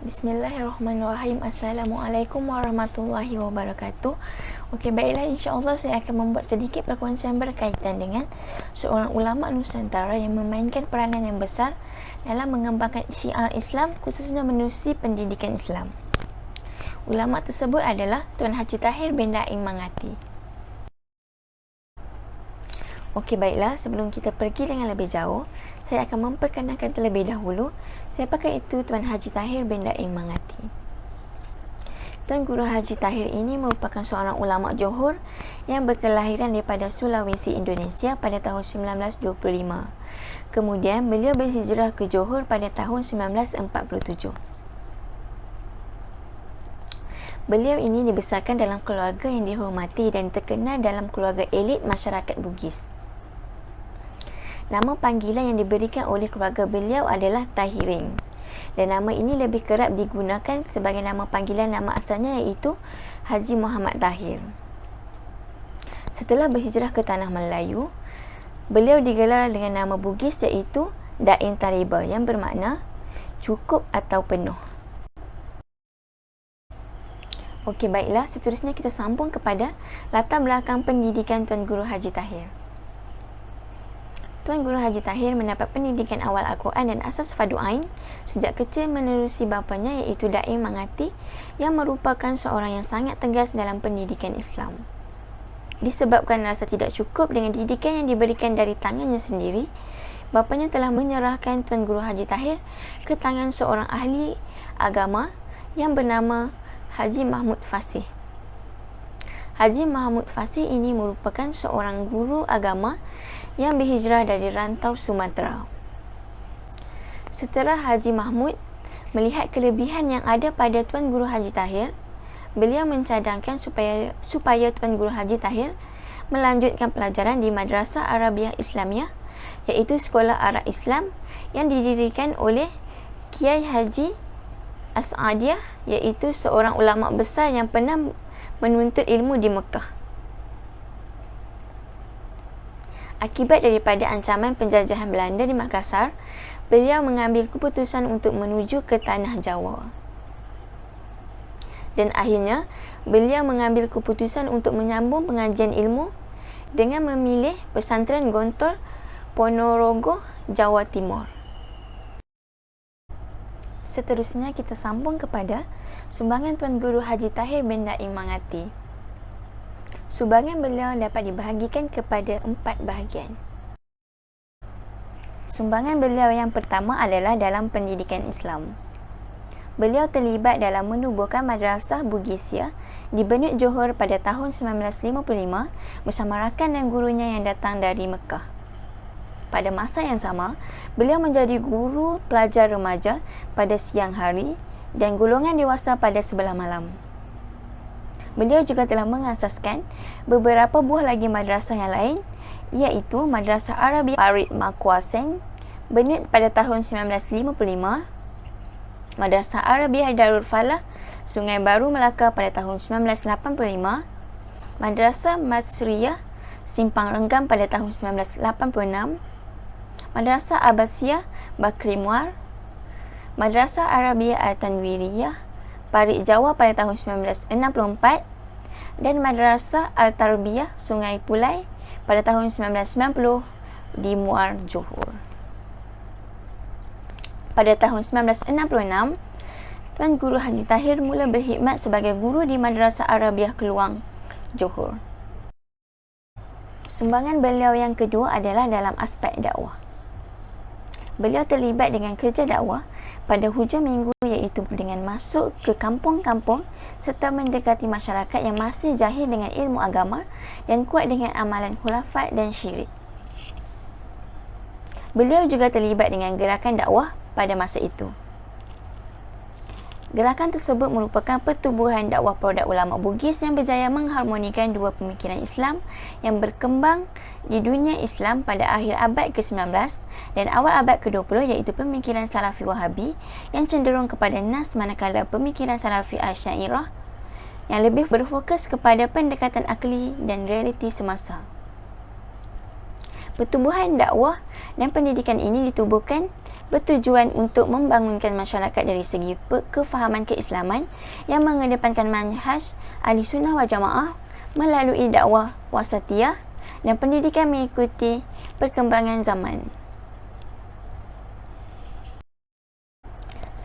Bismillahirrahmanirrahim. Assalamualaikum warahmatullahi wabarakatuh. Okey, baiklah, insya-Allah saya akan membuat sedikit perkongsian berkaitan dengan seorang ulama Nusantara yang memainkan peranan yang besar dalam mengembangkan syiar Islam, khususnya menerusi pendidikan Islam. Ulama tersebut adalah Tuan Haji Tahir bin Daim Mangati. Okey, baiklah, sebelum kita pergi dengan lebih jauh, saya akan memperkenalkan terlebih dahulu siapakah itu Tuan Haji Tahir bin Daim Mangati. Tuan Guru Haji Tahir ini merupakan seorang ulama Johor yang berkelahiran daripada Sulawesi, Indonesia pada tahun 1925. Kemudian beliau berhijrah ke Johor pada tahun 1947. Beliau ini dibesarkan dalam keluarga yang dihormati dan terkenal dalam keluarga elit masyarakat Bugis. Nama panggilan yang diberikan oleh keluarga beliau adalah Tahirin, dan nama ini lebih kerap digunakan sebagai nama panggilan nama asalnya, iaitu Haji Muhammad Tahir. Setelah berhijrah ke Tanah Melayu, beliau digelar dengan nama Bugis, iaitu Daim Tariba, yang bermakna cukup atau penuh. Okey, baiklah, seterusnya kita sambung kepada latar belakang pendidikan Tuan Guru Haji Tahir. Tuan Guru Haji Tahir mendapat pendidikan awal Al-Quran dan asas fardu ain sejak kecil menerusi bapanya, iaitu Daim Mangati, yang merupakan seorang yang sangat tegas dalam pendidikan Islam. Disebabkan rasa tidak cukup dengan didikan yang diberikan dari tangannya sendiri, bapanya telah menyerahkan Tuan Guru Haji Tahir ke tangan seorang ahli agama yang bernama Haji Mahmud Fasih. Haji Mahmud Fasih ini merupakan seorang guru agama yang berhijrah dari rantau Sumatera. Setelah Haji Mahmud melihat kelebihan yang ada pada Tuan Guru Haji Tahir, beliau mencadangkan supaya Tuan Guru Haji Tahir melanjutkan pelajaran di Madrasah Arabiah Islamiah, iaitu sekolah Arab Islam yang didirikan oleh Kiai Haji As'adiyah, iaitu seorang ulama besar yang pernah menuntut ilmu di Mekah. Akibat daripada ancaman penjajahan Belanda di Makassar, beliau mengambil keputusan untuk menuju ke Tanah Jawa. Dan akhirnya, beliau mengambil keputusan untuk menyambung pengajian ilmu dengan memilih pesantren Gontor, Ponorogo, Jawa Timur. Seterusnya kita sambung kepada sumbangan Tuan Guru Haji Tahir bin Daim Mangati. Sumbangan beliau dapat dibahagikan kepada 4 bahagian. Sumbangan beliau yang pertama adalah dalam pendidikan Islam. Beliau terlibat dalam menubuhkan Madrasah Bugisia di Benut Johor pada tahun 1955 bersama rakan dan gurunya yang datang dari Mekah. Pada masa yang sama, beliau menjadi guru pelajar remaja pada siang hari dan golongan dewasa pada sebelah malam. Beliau juga telah mengasaskan beberapa buah lagi madrasah yang lain, iaitu Madrasah Arabiah Parit Makuaseng, Benut pada tahun 1955, Madrasah Arabiah Darul Falah, Sungai Baru, Melaka pada tahun 1985, Madrasah Masriyah, Simpang Renggam pada tahun 1986, Madrasah Abbasiyah, Bakri Muar, Madrasah Arabiah Al-Tanwiriyah, Parit Jawa pada tahun 1964, dan Madrasah Al-Tarbiyah Sungai Pulai pada tahun 1990 di Muar, Johor. Pada tahun 1966, Tuan Guru Haji Tahir mula berkhidmat sebagai guru di Madrasah Arabiah Keluang, Johor. Sumbangan beliau yang kedua adalah dalam aspek dakwah. Beliau terlibat dengan kerja dakwah pada hujung minggu, iaitu dengan masuk ke kampung-kampung serta mendekati masyarakat yang masih jahil dengan ilmu agama dan kuat dengan amalan khulafat dan syirik. Beliau juga terlibat dengan gerakan dakwah pada masa itu. Gerakan tersebut merupakan pertubuhan dakwah produk ulama Bugis yang berjaya mengharmonikan dua pemikiran Islam yang berkembang di dunia Islam pada akhir abad ke-19 dan awal abad ke-20, iaitu pemikiran Salafi Wahabi yang cenderung kepada nas, manakala pemikiran Salafi Asyairah yang lebih berfokus kepada pendekatan akli dan realiti semasa. Pertubuhan dakwah dan pendidikan ini ditubuhkan bertujuan untuk membangunkan masyarakat dari segi kefahaman keislaman yang mengedepankan manhaj ahli sunnah wal jamaah melalui dakwah wasatiyah dan pendidikan mengikuti perkembangan zaman.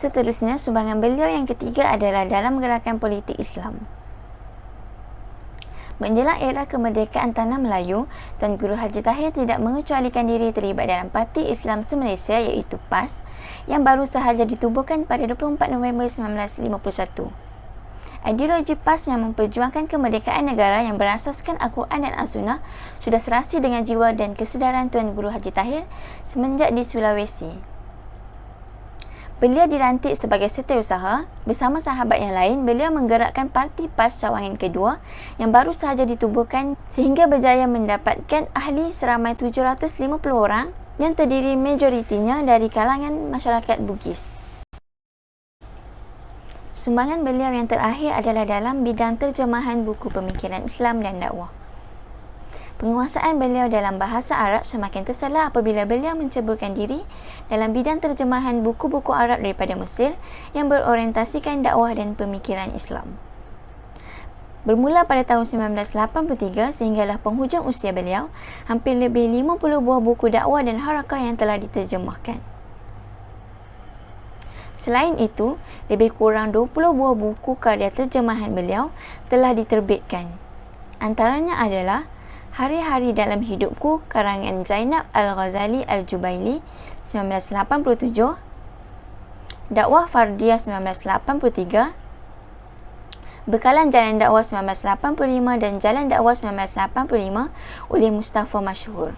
Seterusnya, sumbangan beliau yang ketiga adalah dalam gerakan politik Islam. Menjelang era kemerdekaan Tanah Melayu, Tuan Guru Haji Tahir tidak mengecualikan diri terlibat dalam Parti Islam Se-Malaysia iaitu PAS yang baru sahaja ditubuhkan pada 24 November 1951. Ideologi PAS yang memperjuangkan kemerdekaan negara yang berasaskan Al-Quran dan As-Sunnah sudah serasi dengan jiwa dan kesedaran Tuan Guru Haji Tahir semenjak di Sulawesi. Beliau dilantik sebagai setiausaha. Bersama sahabat yang lain, beliau menggerakkan Parti PAS cawangan kedua yang baru sahaja ditubuhkan sehingga berjaya mendapatkan ahli seramai 750 orang yang terdiri majoritinya dari kalangan masyarakat Bugis. Sumbangan beliau yang terakhir adalah dalam bidang terjemahan buku pemikiran Islam dan dakwah. Penguasaan beliau dalam bahasa Arab semakin terselah apabila beliau menceburkan diri dalam bidang terjemahan buku-buku Arab daripada Mesir yang berorientasikan dakwah dan pemikiran Islam. Bermula pada tahun 1983 sehinggalah penghujung usia beliau, hampir lebih 50 buah buku dakwah dan harakah yang telah diterjemahkan. Selain itu, lebih kurang 20 buah buku karya terjemahan beliau telah diterbitkan. Antaranya adalah Hari-Hari Dalam Hidupku karangan Zainab Al-Ghazali Al-Jubaili 1987, Dakwah Fardiyah 1983, Bekalan Jalan Dakwah 1985 dan Jalan Dakwah 1985 oleh Mustafa Masyhur.